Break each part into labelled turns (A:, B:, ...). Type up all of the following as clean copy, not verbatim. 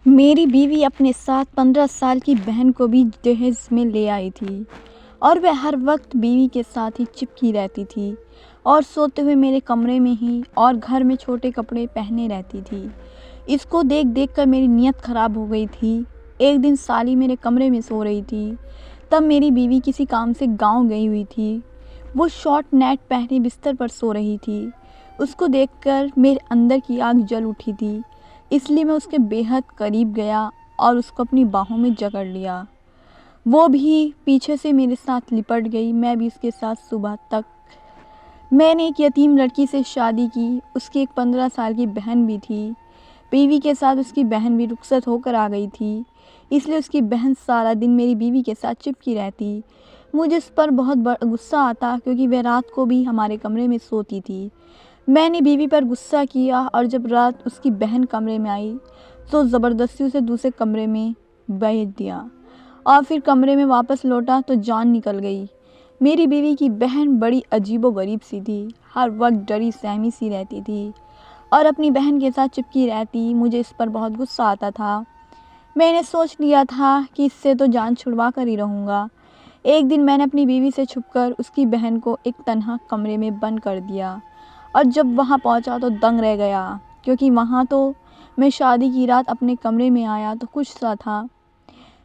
A: मेरी बीवी अपने साथ 15 साल की बहन को भी दहेज में ले आई थी और वह हर वक्त बीवी के साथ ही चिपकी रहती थी और सोते हुए मेरे कमरे में ही और घर में छोटे कपड़े पहने रहती थी। इसको देख देख कर मेरी नीयत ख़राब हो गई थी। एक दिन साली मेरे कमरे में सो रही थी, तब मेरी बीवी किसी काम से गांव गई हुई थी। वो शॉर्ट नेट पहने बिस्तर पर सो रही थी। उसको देखकर मेरे अंदर की आग जल उठी थी, इसलिए मैं उसके बेहद करीब गया और उसको अपनी बाहों में जकड़ लिया। वो भी पीछे से मेरे साथ लिपट गई, मैं भी उसके साथ सुबह तक। मैंने एक यतीम लड़की से शादी की, उसकी एक 15 साल की बहन भी थी। बीवी के साथ उसकी बहन भी रुखसत होकर आ गई थी, इसलिए उसकी बहन सारा दिन मेरी बीवी के साथ चिपकी रहती। मुझे इस पर बहुत गुस्सा आता क्योंकि वह रात को भी हमारे कमरे में सोती थी। मैंने बीवी पर गुस्सा किया और जब रात उसकी बहन कमरे में आई तो ज़बरदस्ती उसे दूसरे कमरे में भेज दिया और फिर कमरे में वापस लौटा तो जान निकल गई। मेरी बीवी की बहन बड़ी अजीबोगरीब सी थी, हर वक्त डरी सहमी सी रहती थी और अपनी बहन के साथ चिपकी रहती। मुझे इस पर बहुत गुस्सा आता था। मैंने सोच लिया था कि इससे तो जान छुड़वा कर ही रहूँगा। एक दिन मैंने अपनी बीवी से छुपकर उसकी बहन को एक तन्हा कमरे में बंद कर दिया और जब वहाँ पहुँचा तो दंग रह गया, क्योंकि वहाँ तो मैं शादी की रात अपने कमरे में आया तो खुश सा था।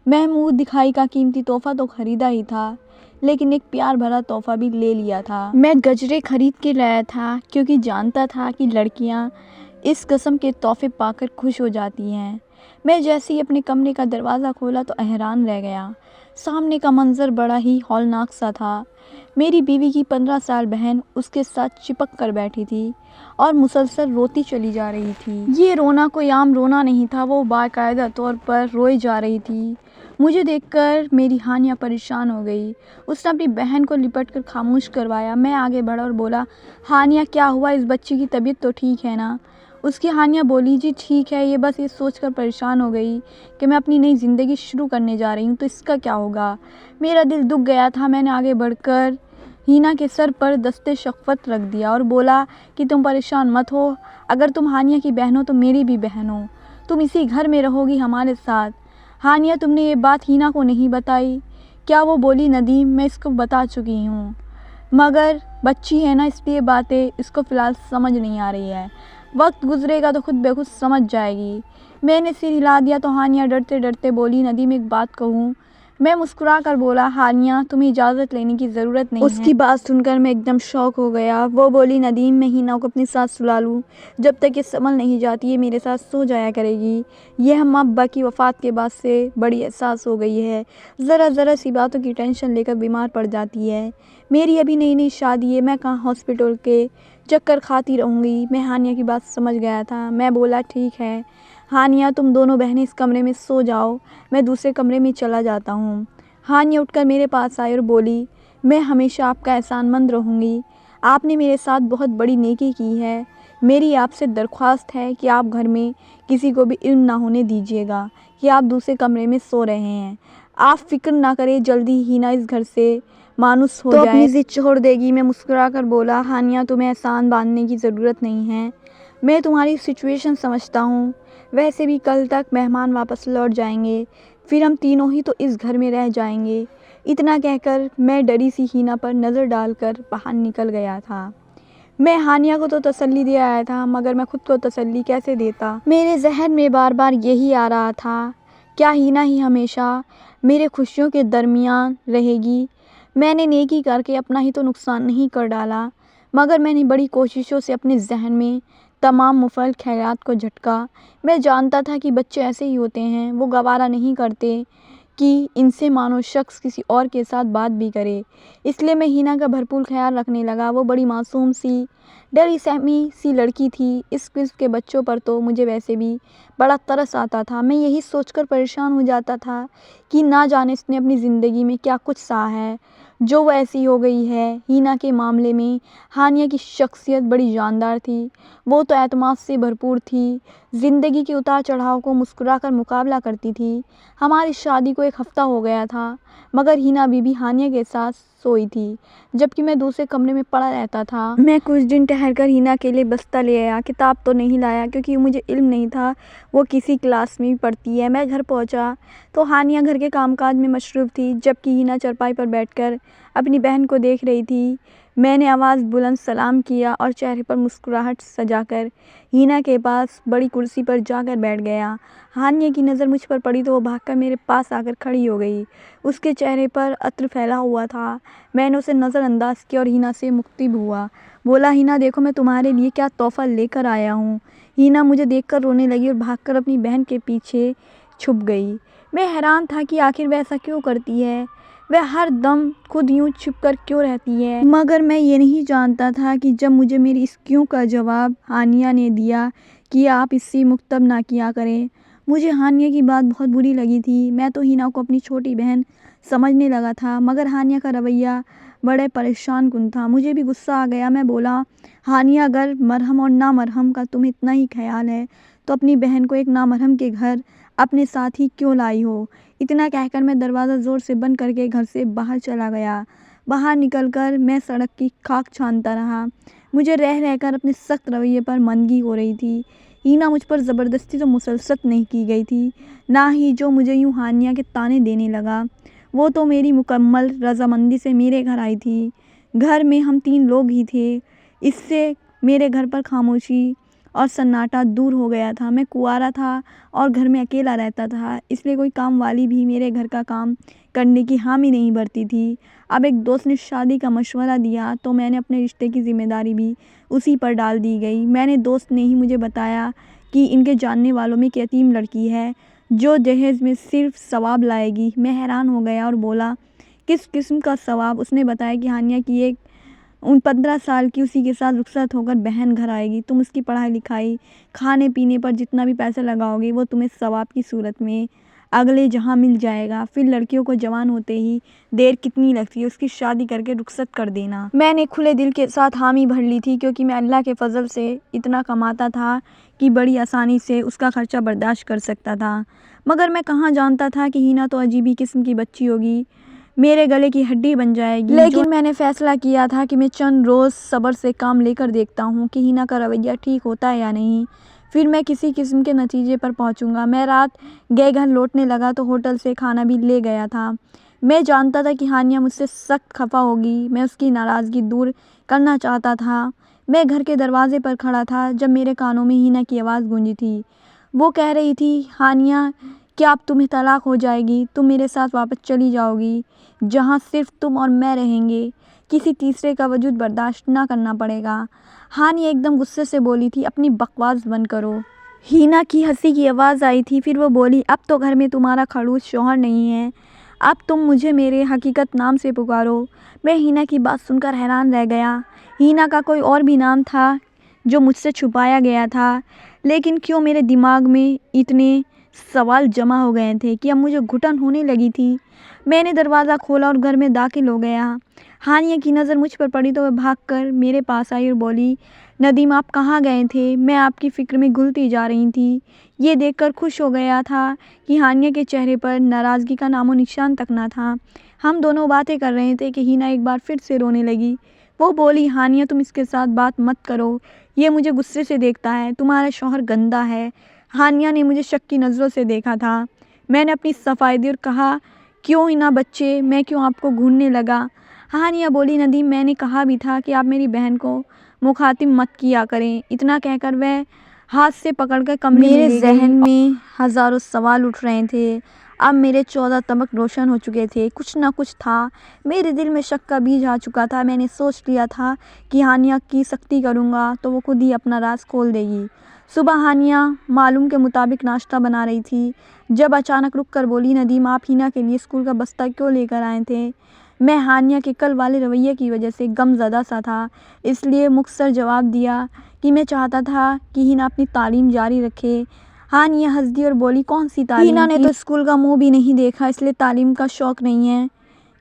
A: मैं मुँह दिखाई का कीमती तोहफ़ा तो ख़रीदा ही था, लेकिन एक प्यार भरा तोहफ़ा भी ले लिया था। मैं गजरे खरीद के लाया था क्योंकि जानता था कि लड़कियाँ इस किस्म के तोहफ़े पाकर खुश हो जाती हैं। मैं जैसे ही अपने कमरे का दरवाज़ा खोला तो हैरान रह गया। सामने का मंज़र बड़ा ही हौलनाक सा था। मेरी बीवी की 15 साल बहन उसके साथ चिपक कर बैठी थी और मुसलसल रोती चली जा रही थी। ये रोना कोई आम रोना नहीं था, वो बाकायदा तौर पर रोई जा रही थी। मुझे देखकर मेरी हानिया परेशान हो गई। उसने अपनी बहन को लिपट कर खामोश करवाया। मैं आगे बढ़ा और बोला, हानिया क्या हुआ, इस बच्ची की तबीयत तो ठीक है ना? उसकी हानिया बोली, जी ठीक है, ये बस ये सोचकर परेशान हो गई कि मैं अपनी नई ज़िंदगी शुरू करने जा रही हूँ तो इसका क्या होगा। मेरा दिल दुख गया था। मैंने आगे बढ़कर हीना के सर पर दस्ते शफ़क़त रख दिया और बोला कि तुम परेशान मत हो, अगर तुम हानिया की बहन हो तो मेरी भी बहन हो, तुम इसी घर में रहोगी हमारे साथ। हानिया, तुमने ये बात हीना को नहीं बताई क्या? वो बोली, नदीम मैं इसको बता चुकी हूँ, मगर बच्ची है ना, इसलिए बातें इसको फ़िलहाल समझ नहीं आ रही है, वक्त गुजरेगा तो खुद बेखुद समझ जाएगी। मैंने सिर हिला दिया तो हानिया डरते डरते बोली, नदीम एक बात कहूँ? मैं मुस्कुरा कर बोला, हानिया तुम्हें इजाज़त लेने की ज़रूरत नहीं है। उसकी बात सुनकर मैं एकदम शॉक हो गया। वो बोली, नदीम मैं हीना को अपने साथ सुला लूँ, जब तक ये संभल नहीं जाती है मेरे साथ सो जाया करेगी। यह हम अब्बा की वफ़ात के बाद से बड़ी एहसास हो गई है, ज़रा सी बातों की टेंशन लेकर बीमार पड़ जाती है। मेरी अभी नई नई शादी है, मैं कहाँ हॉस्पिटल के चक्कर खाती रहूँगी। मैं हानिया की बात समझ गया था। मैं बोला, ठीक है हानिया, तुम दोनों बहनें इस कमरे में सो जाओ, मैं दूसरे कमरे में चला जाता हूँ। हानिया उठकर मेरे पास आई और बोली, मैं हमेशा आपका एहसानमंद रहूँगी, आपने मेरे साथ बहुत बड़ी नेकी की है। मेरी आपसे दरख्वास्त है कि आप घर में किसी को भी इल्म ना होने दीजिएगा कि आप दूसरे कमरे में सो रहे हैं। आप फ़िक्र ना करें, जल्दी हीना इस घर से मानुस हो जाए तो अपनी ज़िद छोड़ देगी। मैं मुस्कुरा कर बोला, हानिया तुम्हें एहसान बांधने की ज़रूरत नहीं है, मैं तुम्हारी सिचुएशन समझता हूँ। वैसे भी कल तक मेहमान वापस लौट जाएंगे, फिर हम तीनों ही तो इस घर में रह जाएंगे। इतना कहकर मैं डरी सी हीना पर नज़र डालकर बाहर निकल गया था। मैं हानिया को तो तसल्ली दे आया था, मगर मैं खुद को तसल्ली कैसे देता। मेरे जहन में बार बार यही आ रहा था, क्या हीना ही हमेशा मेरे खुशियों के दरमियान रहेगी? मैंने नेकी करके अपना ही तो नुकसान नहीं कर डाला, मगर मैंने बड़ी कोशिशों से अपने जहन में तमाम मुफ़ल ख़यालात को झटका। मैं जानता था कि बच्चे ऐसे ही होते हैं, वो गवारा नहीं करते कि इनसे मानो शख्स किसी और के साथ बात भी करे। इसलिए मैं हीना का भरपूर ख्याल रखने लगा। वो बड़ी मासूम सी, डरी सहमी सी लड़की थी। इस किस्म के बच्चों पर तो मुझे वैसे भी बड़ा तरस आता था। मैं यही सोचकर परेशान हो जाता था कि ना जाने इसने अपनी ज़िंदगी में क्या कुछ सहा है जो वो ऐसी हो गई है। हीना के मामले में हानिया की शख्सियत बड़ी जानदार थी। वो तो एतमाद से भरपूर थी, ज़िंदगी के उतार चढ़ाव को मुस्कुरा कर मुकाबला करती थी। हमारी शादी को एक हफ़्ता हो गया था, मगर हीना बीबी हानिया के साथ सोई थी, जबकि मैं दूसरे कमरे में पड़ा रहता था। मैं कुछ दिन ठहरकर हिना के लिए बस्ता ले आया। किताब तो नहीं लाया क्योंकि मुझे इल्म नहीं था वो किसी क्लास में भी पढ़ती है। मैं घर पहुंचा तो हानिया घर के कामकाज में मशरूफ़ थी, जबकि हिना चारपाई पर बैठकर अपनी बहन को देख रही थी। मैंने आवाज़ बुलंद सलाम किया और चेहरे पर मुस्कुराहट सजाकर हिना के पास बड़ी कुर्सी पर जाकर बैठ गया। हानिया की नज़र मुझ पर पड़ी तो वो भागकर मेरे पास आकर खड़ी हो गई। उसके चेहरे पर अत्र फैला हुआ था। मैंने उसे नज़रअंदाज किया और हिना से मुख्तिब हुआ। बोला, हिना देखो मैं तुम्हारे लिए क्या तोहफ़ा लेकर आया हूँ। हिना मुझे देखकर रोने लगी और भागकर अपनी बहन के पीछे छुप गई। मैं हैरान था कि आखिर वह ऐसा क्यों करती है, वह हर दम खुद यूं छुपकर क्यों रहती है। मगर मैं ये नहीं जानता था कि जब मुझे मेरी इस क्यों का जवाब हानिया ने दिया कि आप इससे मुख्तब ना किया करें। मुझे हानिया की बात बहुत बुरी लगी थी। मैं तो हिना को अपनी छोटी बहन समझने लगा था, मगर हानिया का रवैया बड़े परेशान कुन था। मुझे भी गुस्सा आ गया। मैं बोला, हानिया अगर मरहम और ना मरहम का तुम्हें इतना ही ख्याल है तो अपनी बहन को एक नामरहम के घर अपने साथ ही क्यों लाई हो। इतना कहकर मैं दरवाज़ा ज़ोर से बंद करके घर से बाहर चला गया। बाहर निकलकर मैं सड़क की खाक छानता रहा। मुझे रह रहकर अपने सख्त रवैये पर मंदगी हो रही थी। हिना मुझ पर ज़बरदस्ती तो मुसलसत नहीं की गई थी, ना ही जो मुझे यूं हानिया के ताने देने लगा। वो तो मेरी मुकम्मल रजामंदी से मेरे घर आई थी। घर में हम 3 लोग ही थे। इससे मेरे घर पर खामोशी और सन्नाटा दूर हो गया था। मैं कुंवारा था और घर में अकेला रहता था, इसलिए कोई काम वाली भी मेरे घर का काम करने की हामी नहीं भरती थी। अब एक दोस्त ने शादी का मशवरा दिया तो मैंने अपने रिश्ते की जिम्मेदारी भी उसी पर डाल दी गई। मैंने दोस्त ने ही मुझे बताया कि इनके जानने वालों में एक यतीम लड़की है जो दहेज में सिर्फ सवाब लाएगी। मैं हैरान हो गया और बोला, किस किस्म का सवाब। उसने बताया कि हानिया की एक 15 साल की उसी के साथ रुखसत होकर बहन घर आएगी। तुम उसकी पढ़ाई लिखाई खाने पीने पर जितना भी पैसा लगाओगे वो तुम्हें सवाब की सूरत में अगले जहाँ मिल जाएगा। फिर लड़कियों को जवान होते ही देर कितनी लगती है, उसकी शादी करके रुखसत कर देना। मैंने खुले दिल के साथ हामी भर ली थी क्योंकि मैं अल्लाह के फजल से इतना कमाता था कि बड़ी आसानी से उसका खर्चा बर्दाश्त कर सकता था। मगर मैं कहाँ जानता था कि हिना तो अजीब ही किस्म की बच्ची होगी, मेरे गले की हड्डी बन जाएगी। लेकिन मैंने फैसला किया था कि मैं चंद रोज़ सब्र से काम लेकर देखता हूँ कि हिना का रवैया ठीक होता है या नहीं, फिर मैं किसी किस्म के नतीजे पर पहुँचूँगा। मैं रात गए घर लौटने लगा तो होटल से खाना भी ले गया था। मैं जानता था कि हानिया मुझसे सख्त खफा होगी। मैं उसकी नाराज़गी दूर करना चाहता था। मैं घर के दरवाजे पर खड़ा था जब मेरे कानों में हिना की आवाज़ गूंजी थी। वो कह रही थी, हानिया क्या अब तुम्हें तलाक हो जाएगी, तुम मेरे साथ वापस चली जाओगी जहाँ सिर्फ तुम और मैं रहेंगे, किसी तीसरे का वजूद बर्दाश्त ना करना पड़ेगा। हानिया एकदम गुस्से से बोली थी, अपनी बकवास बंद करो। हिना की हंसी की आवाज़ आई थी। फिर वो बोली, अब तो घर में तुम्हारा खड़ूस शौहर नहीं है, अब तुम मुझे मेरे हकीकत नाम से पुकारो। मैं हिना की बात सुनकर हैरान रह गया। हिना का कोई और भी नाम था जो मुझसे छुपाया गया था, लेकिन क्यों मेरे दिमाग में इतने सवाल जमा हो गए थे कि अब मुझे घुटन होने लगी थी। मैंने दरवाज़ा खोला और घर में दाखिल हो गया। हानिया की नज़र मुझ पर पड़ी तो वह भागकर मेरे पास आई और बोली, नदीम आप कहाँ गए थे, मैं आपकी फ़िक्र में घुलती जा रही थी। ये देखकर खुश हो गया था कि हानिया के चेहरे पर नाराज़गी का नामो निशान तक ना था। हम दोनों बातें कर रहे थे कि हिना एक बार फिर से रोने लगी। वो बोली, हानिया तुम इसके साथ बात मत करो, ये मुझे गुस्से से देखता है, तुम्हारा शौहर गंदा है। हानिया ने मुझे शक की नज़रों से देखा था। मैंने अपनी सफाई दी और कहा, क्यों हिना बच्चे, मैं क्यों आपको घूरने लगा। हानिया बोली, नदीम मैंने कहा भी था कि आप मेरी बहन को मुखातिब मत किया करें। इतना कहकर वह हाथ से पकड़कर कमरे में ले गई। मेरे जहन में हज़ारों सवाल उठ रहे थे। अब मेरे 14 तबक रोशन हो चुके थे। कुछ ना कुछ था, मेरे दिल में शक का बीज आ चुका था। मैंने सोच लिया था कि हानिया की सख्ती करूँगा तो वो खुद ही अपना राज खोल देगी। सुबह हानिया मालूम के मुताबिक नाश्ता बना रही थी जब अचानक रुक कर बोली, नदीम आप हिना के लिए स्कूल का बस्ता क्यों लेकर आए थे। मैं हानिया के कल वाले रवैये की वजह से गमज़दा सा था, इसलिए मुख्तसर जवाब दिया कि मैं चाहता था कि हिना अपनी तालीम जारी रखे। हानिया हंस दी और बोली, कौन सी तालीम। हिना ने तो स्कूल का मुंह भी नहीं देखा, इसलिए तालीम का शौक़ नहीं है,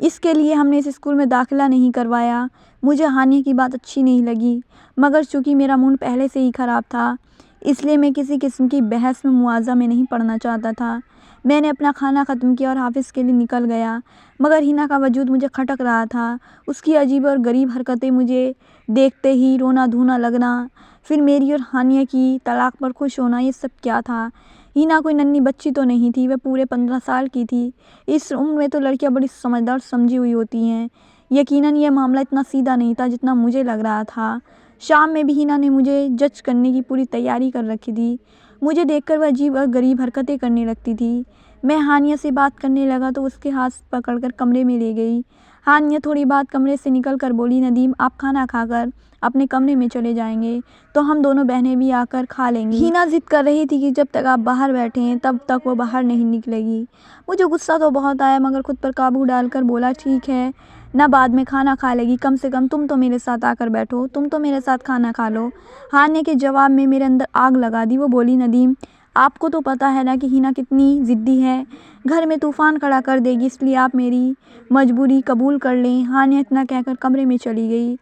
A: इसके लिए हमने इस स्कूल में दाखिला नहीं करवाया। मुझे हानिया की बात अच्छी नहीं लगी, मगर चूँकि मेरा मूड पहले से ही ख़राब था इसलिए मैं किसी किस्म की बहस में मुआवजा में नहीं पड़ना चाहता था। मैंने अपना खाना ख़त्म किया और हाफिज़ के लिए निकल गया, मगर हिना का वजूद मुझे खटक रहा था। उसकी अजीब और गरीब हरकतें, मुझे देखते ही रोना धोना लगना, फिर मेरी और हानिया की तलाक पर खुश होना, ये सब क्या था। हिना कोई नन्ही बच्ची तो नहीं थी, वह पूरे 15 साल की थी। इस उम्र में तो लड़कियां बड़ी समझदार समझी हुई होती हैं। यकीनन यह मामला इतना सीधा नहीं था जितना मुझे लग रहा था। शाम में भी हिना ने मुझे जज करने की पूरी तैयारी कर रखी थी। मुझे देखकर वह अजीब और गरीब हरकतें करने लगती थी। मैं हानिया से बात करने लगा तो उसके हाथ पकड़कर कमरे में ले गई। हानिया थोड़ी बात कमरे से निकल कर बोली, नदीम आप खाना खाकर अपने कमरे में चले जाएंगे तो हम दोनों बहनें भी आकर खा लेंगी। हिना जिद कर रही थी कि जब तक आप बाहर बैठे हैं तब तक वो बाहर नहीं निकलेगी। मुझे गुस्सा तो बहुत आया, मगर खुद पर काबू डालकर बोला, ठीक है ना, बाद में खाना खा लेगी, कम से कम तुम तो मेरे साथ आकर बैठो, तुम तो मेरे साथ खाना खा लो। हानिया के जवाब में मेरे अंदर आग लगा दी। वो बोली, नदीम आपको तो पता है ना कि हिना कितनी ज़िद्दी है, घर में तूफ़ान खड़ा कर देगी, इसलिए आप मेरी मजबूरी कबूल कर लें। हानिया इतना कहकर कमरे में चली गई।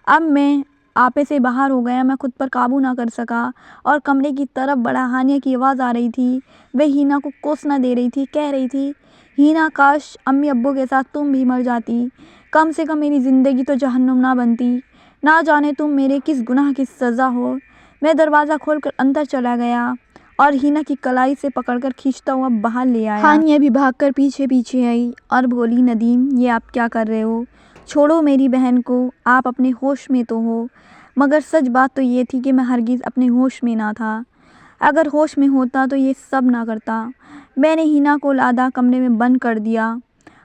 A: अब मैं आपे से बाहर हो गया। मैं खुद पर काबू ना कर सका और कमरे की तरफ बढ़ा। हानिया की आवाज़ आ रही थी। वह हिना को कोसना दे रही थी, कह रही थी, हिना काश अम्मी अब्बू के साथ तुम भी मर जाती, कम से कम मेरी ज़िंदगी तो जहन्नुम ना बनती। ना जाने तुम मेरे किस गुनाह की सज़ा हो। मैं दरवाज़ा खोलकर अंदर चला गया और हिना की कलाई से पकड़कर खींचता हुआ बाहर ले आया। हानिया भी भागकर पीछे पीछे आई और बोली, नदीम ये आप क्या कर रहे हो, छोड़ो मेरी बहन को, आप अपने होश में तो हो। मगर सच बात तो ये थी कि मैं हरगिज़ अपने होश में ना था। अगर होश में होता तो ये सब ना करता। मैंने हिना को लादा कमरे में बंद कर दिया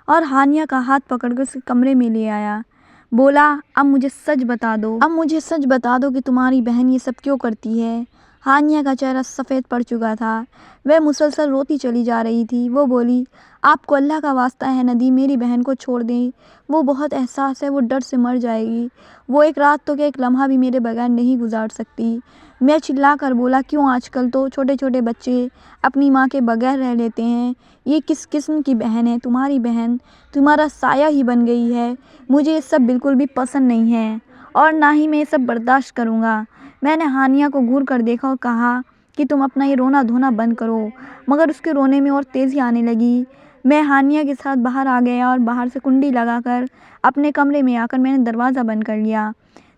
A: और हानिया का हाथ पकड़कर उसे कमरे में ले आया। बोला, अब मुझे सच बता दो, अब मुझे सच बता दो कि तुम्हारी बहन ये सब क्यों करती है। हानिया का चेहरा सफ़ेद पड़ चुका था। वह मुसलसल रोती चली जा रही थी। वो बोली, आपको अल्लाह का वास्ता है नदीम, मेरी बहन को छोड़ दें, वो बहुत एहसास है, वो डर से मर जाएगी। वो एक रात तो क्या, एक लम्हा भी मेरे बगैर नहीं गुजार सकती। मैं चिल्ला कर बोला, क्यों, आजकल तो छोटे छोटे बच्चे अपनी माँ के बगैर रह लेते हैं। ये किस किस्म की बहन है तुम्हारी बहन, तुम्हारा साया ही बन गई है। मुझे ये सब बिल्कुल भी पसंद नहीं है और ना ही मैं ये सब बर्दाश्त करूँगा। मैंने हानिया को घूर कर देखा और कहा कि तुम अपना ये रोना धोना बंद करो, मगर उसके रोने में और तेज़ी आने लगी। मैं हानिया के साथ बाहर आ गया और बाहर से कुंडी लगाकर अपने कमरे में आकर मैंने दरवाज़ा बंद कर लिया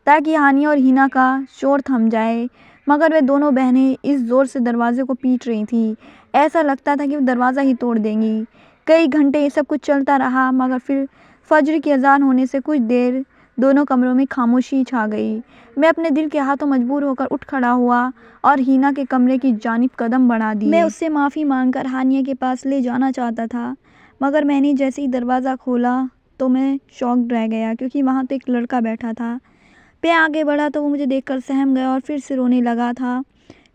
A: ताकि हानिया और हिना का शोर थम जाए। मगर वे दोनों बहनें इस ज़ोर से दरवाजे को पीट रही थीं, ऐसा लगता था कि वो दरवाज़ा ही तोड़ देंगी। कई घंटे ये सब कुछ चलता रहा, मगर फिर फजर की अजान होने से कुछ देर दोनों कमरों में खामोशी छा गई। मैं अपने दिल के हाथों मजबूर होकर उठ खड़ा हुआ और हिना के कमरे की जानिब कदम बढ़ा दिए। मैं उससे माफ़ी मांगकर हानिया के पास ले जाना चाहता था, मगर मैंने जैसे ही दरवाज़ा खोला तो मैं शॉक्ड रह गया, क्योंकि वहाँ तो एक लड़का बैठा था। मैं आगे बढ़ा तो वो मुझे देखकर सहम गया और फिर से रोने लगा था।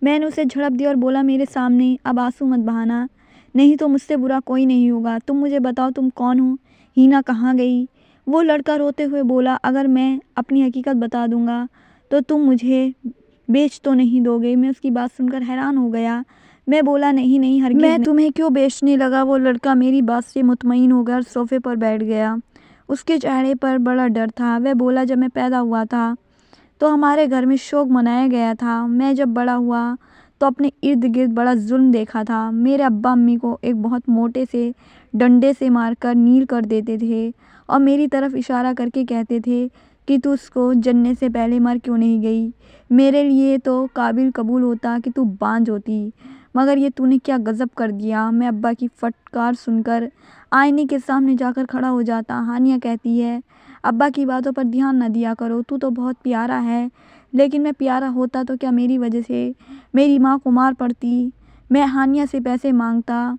A: मैंने उसे झड़प दिया और बोला, मेरे सामने अब आंसू मत बहाना, नहीं तो मुझसे बुरा कोई नहीं होगा। तुम मुझे बताओ, तुम कौन हो, हिना कहाँ गई। वो लड़का रोते हुए बोला, अगर मैं अपनी हकीकत बता दूंगा तो तुम मुझे बेच तो नहीं दोगे। मैं उसकी बात सुनकर हैरान हो गया। मैं बोला, नहीं नहीं, हरगिज़ मैं तुम्हें क्यों बेचने लगा। वो लड़का मेरी बात से मुतमईन हो गया और सोफे पर बैठ गया। उसके चेहरे पर बड़ा डर था। वह बोला, जब मैं पैदा हुआ था तो हमारे घर में शोक मनाया गया था। मैं जब बड़ा हुआ तो अपने इर्द गिर्द बड़ा जुल्म देखा था। मेरे अब्बा अम्मी को एक बहुत मोटे से डंडे से मारकर नील कर देते थे और मेरी तरफ इशारा करके कहते थे कि तू उसको जनने से पहले मर क्यों नहीं गई। मेरे लिए तो काबिल कबूल होता कि तू बांझ होती, मगर ये तूने क्या गज़ब कर दिया। मैं अब्बा की फटकार सुनकर आईने के सामने जाकर खड़ा हो जाता। हानिया कहती है, अब्बा की बातों पर ध्यान न दिया करो, तू तो बहुत प्यारा है। लेकिन मैं प्यारा होता तो क्या मेरी वजह से मेरी माँ को मार पड़ती। मैं हानिया से पैसे मांगता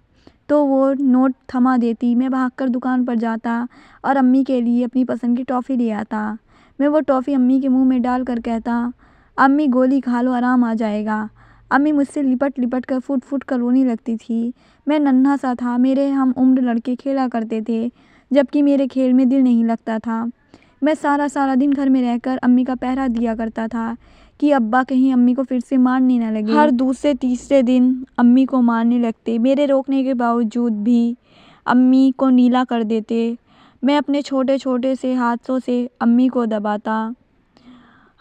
A: तो वो नोट थमा देती। मैं भागकर दुकान पर जाता और अम्मी के लिए अपनी पसंद की टॉफ़ी ले आता। मैं वो टॉफ़ी अम्मी के मुंह में डाल कर कहता, अम्मी गोली खा लो, आराम आ जाएगा। अम्मी मुझसे लिपट लिपट कर फुट फुट कर रोने लगती थी। मैं नन्हा सा था, मेरे हम उम्र लड़के खेला करते थे, जबकि मेरे खेल में दिल नहीं लगता था। मैं सारा सारा दिन घर में रहकर अम्मी का पहरा दिया करता था कि अब्बा कहीं अम्मी को फिर से मारने न लगे। हर दूसरे तीसरे दिन अम्मी को मारने लगते। मेरे रोकने के बावजूद भी अम्मी को नीला कर देते। मैं अपने छोटे छोटे से हाथों से अम्मी को दबाता।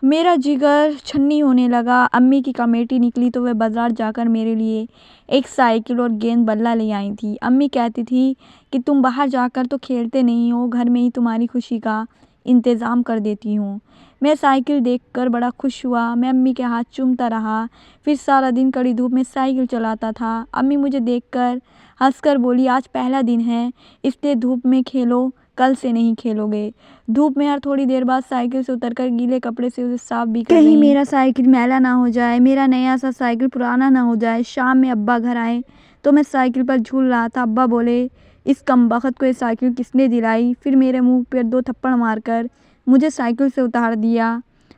A: मेरा जिगर छन्नी होने लगा। अम्मी की कमेटी निकली तो वे बाज़ार जाकर मेरे लिए एक साइकिल और गेंद बल्ला ले आई थी। अम्मी कहती थी कि तुम बाहर जाकर तो खेलते नहीं हो, घर में ही तुम्हारी खुशी का इंतज़ाम कर देती हूँ। मैं साइकिल देखकर बड़ा खुश हुआ। मैं अम्मी के हाथ चूमता रहा, फिर सारा दिन कड़ी धूप में साइकिल चलाता था। अम्मी मुझे देखकर हंसकर बोली, आज पहला दिन है इसलिए धूप में खेलो, कल से नहीं खेलोगे। धूप में हर थोड़ी देर बाद साइकिल से उतरकर गीले कपड़े से उसे साफ भी कर रही। कहीं मेरा साइकिल मैला ना हो जाए, मेरा नया सा साइकिल पुराना ना हो जाए। शाम में अब्बा घर आए तो मैं साइकिल पर झूल रहा था। अब्बा बोले, इस कमबख्त को ये साइकिल किसने दिलाई? फिर मेरे मुंह पर 2 थप्पड़ मारकर मुझे साइकिल से उतार दिया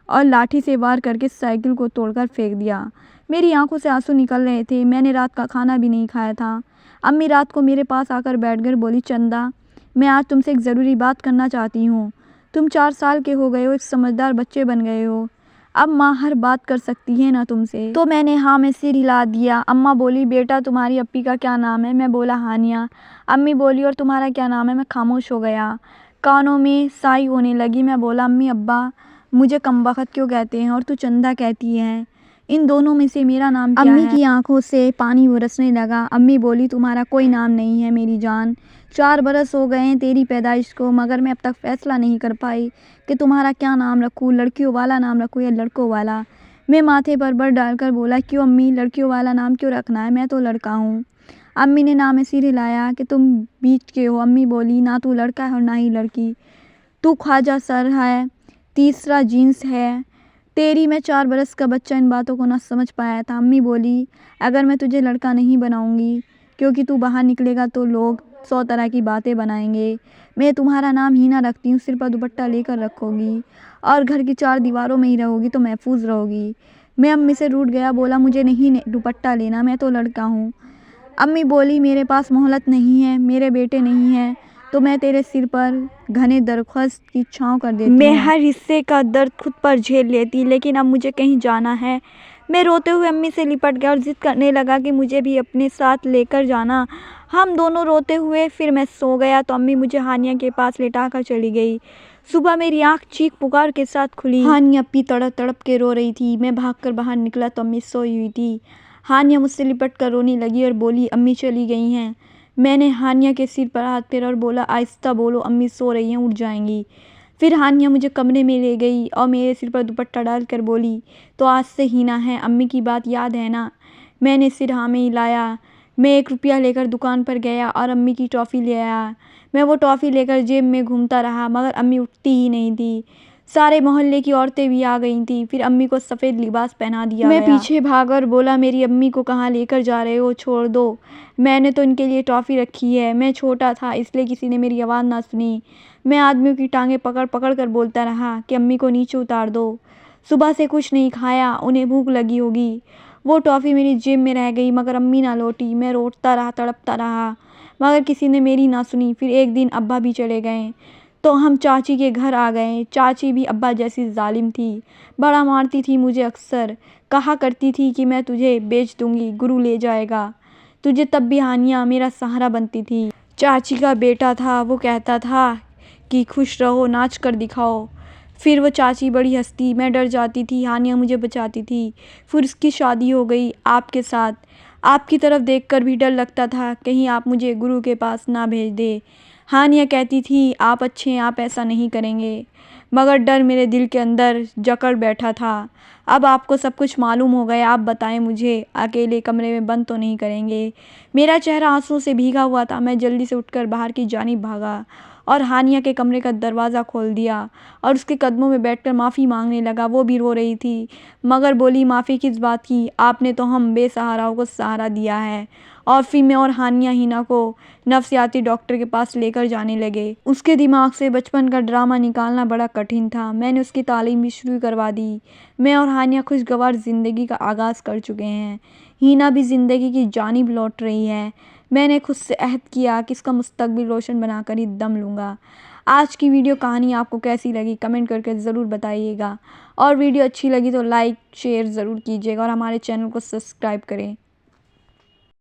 A: और लाठी से वार करके साइकिल को तोड़कर फेंक दिया। मेरी आंखों से आंसू निकल रहे थे। मैंने रात का खाना भी नहीं खाया था। अम्मी रात को मेरे पास आकर बैठकर बोली, चंदा, मैं आज तुमसे एक ज़रूरी बात करना चाहती हूँ। तुम 4 साल के हो गए हो, एक समझदार बच्चे बन गए हो। अब माँ हर बात कर सकती है ना तुमसे? तो मैंने हाँ में सिर हिला दिया। अम्मा बोली, बेटा तुम्हारी अप्पी का क्या नाम है? मैं बोला, हानिया। अम्मी बोली, और तुम्हारा क्या नाम है? मैं खामोश हो गया। कानों में साई होने लगी। मैं बोला, अम्मी अब्बा मुझे कमबख्त क्यों कहते हैं और तू चंदा कहती है? इन दोनों में से मेरा नाम क्या है? अम्मी की आंखों से पानी बरसने लगा। अम्मी बोली, तुम्हारा कोई नाम नहीं है मेरी जान। 4 बरस हो गए हैं तेरी पैदाइश को, मगर मैं अब तक फैसला नहीं कर पाई कि तुम्हारा क्या नाम रखूँ, लड़कियों वाला नाम रखूँ या लड़कों वाला। मैं माथे पर बर डालकर बोला, क्यों अम्मी, लड़कियों वाला नाम क्यों रखना है? मैं तो लड़का हूँ। अम्मी ने ना में सिर हिलाया कि तुम बीच के हो। अम्मी बोली, ना तू लड़का है और ना ही लड़की, तू ख्वाजा सर है, तीसरा जीन्स है तेरी। मैं 4 बरस का बच्चा इन बातों को ना समझ पाया था। अम्मी बोली, अगर मैं तुझे लड़का नहीं बनाऊंगी क्योंकि तू बाहर निकलेगा तो लोग 100 तरह की बातें बनाएंगे। मैं तुम्हारा नाम हीना रखती हूँ, सिर पर दुपट्टा लेकर रखोगी और घर की 4 दीवारों में ही रहोगी तो महफूज रहोगी। मैं अम्मी से रूठ गया, बोला, मुझे नहीं दुपट्टा लेना, मैं तो लड़का हूँ। अम्मी बोली, मेरे पास मोहलत नहीं है, मेरे बेटे नहीं हैं, तो मैं तेरे सिर पर घने दरख्त की छाँव कर देती। मैं हर हिस्से का दर्द खुद पर झेल लेती, लेकिन अब मुझे कहीं जाना है। मैं रोते हुए अम्मी से लिपट गया और जिद करने लगा कि मुझे भी अपने साथ लेकर जाना। हम दोनों रोते हुए फिर मैं सो गया तो अम्मी मुझे हानिया के पास लेटाकर चली गई। सुबह मेरी आंख चीख पुकार के साथ खुली। हानिया अप्पी तड़प तड़प के रो रही थी। मैं भागकर बाहर निकला तो अम्मी सोई हुई थी। हानिया मुझसे लिपट कर रोने लगी और बोली, अम्मी चली गई हैं। मैंने हानिया के सिर पर हाथ फेरा और बोला, आहिस्ता बोलो, अम्मी सो रही हैं, उठ जाएंगी। फिर हानिया मुझे कमरे में ले गई और मेरे सिर पर दुपट्टा डालकर बोली, तो आज से हीना है, अम्मी की बात याद है ना? मैंने सिर हाँ में हिलाया। मैं 1 रुपया लेकर दुकान पर गया और अम्मी की टॉफ़ी ले आया। मैं वो टॉफ़ी लेकर जेब में घूमता रहा, मगर अम्मी उठती ही नहीं थी। सारे मोहल्ले की औरतें भी आ गई थीं। फिर अम्मी को सफ़ेद लिबास पहना दिया गया। मैं पीछे भागकर बोला, मेरी अम्मी को कहाँ लेकर जा रहे हो? छोड़ दो, मैंने तो इनके लिए टॉफ़ी रखी है। मैं छोटा था इसलिए किसी ने मेरी आवाज़ ना सुनी। मैं आदमियों की टांगें पकड़ पकड़ कर बोलता रहा कि अम्मी को नीचे उतार दो। सुबह से कुछ नहीं खाया, उन्हें भूख लगी होगी। वो टॉफ़ी मेरी जेब में रह गई, मगर अम्मी ना लौटी। मैं रोता रहा, तड़पता रहा, मगर किसी ने मेरी ना सुनी। फिर एक दिन अब्बा भी चले गए तो हम चाची के घर आ गए। चाची भी अब्बा जैसी जालिम थी, बड़ा मारती थी मुझे अक्सर। कहा करती थी कि मैं तुझे बेच दूंगी, गुरु ले जाएगा तुझे। तब भी हानिया मेरा सहारा बनती थी। चाची का बेटा था, वो कहता था कि खुश रहो, नाच कर दिखाओ। फिर वो चाची बड़ी हंसती, मैं डर जाती थी, हानिया मुझे बचाती थी। फिर उसकी शादी हो गई आपके साथ। आपकी तरफ देखकर भी डर लगता था, कहीं आप मुझे गुरु के पास ना भेज दे। हानिया कहती थी, आप अच्छे हैं, आप ऐसा नहीं करेंगे, मगर डर मेरे दिल के अंदर जकड़ बैठा था। अब आपको सब कुछ मालूम हो गया, आप बताएं, मुझे अकेले कमरे में बंद तो नहीं करेंगे? मेरा चेहरा आंसुओं से भीगा हुआ था। मैं जल्दी से उठकर बाहर की जानिब भागा और हानिया के कमरे का दरवाज़ा खोल दिया और उसके कदमों में बैठकर माफ़ी मांगने लगा। वो भी रो रही थी, मगर बोली, माफ़ी किस बात की? आपने तो हम बेसहाराओं को सहारा दिया है। और फिर मैं और हानिया हीना को नफ्सियाती डॉक्टर के पास लेकर जाने लगे। उसके दिमाग से बचपन का ड्रामा निकालना बड़ा कठिन था। मैंने उसकी तालीम भी शुरू करवा दी। मैं और हानिया खुशगवार ज़िंदगी का आगाज़ कर चुके हैं। हीना भी ज़िंदगी की जानिब लौट रही है। मैंने खुद से अहद किया कि इसका मुस्तकबिल रोशन बनाकर ही दम लूँगा। आज की वीडियो कहानी आपको कैसी लगी कमेंट करके ज़रूर बताइएगा, और वीडियो अच्छी लगी तो लाइक शेयर ज़रूर कीजिएगा और हमारे चैनल को सब्सक्राइब करें।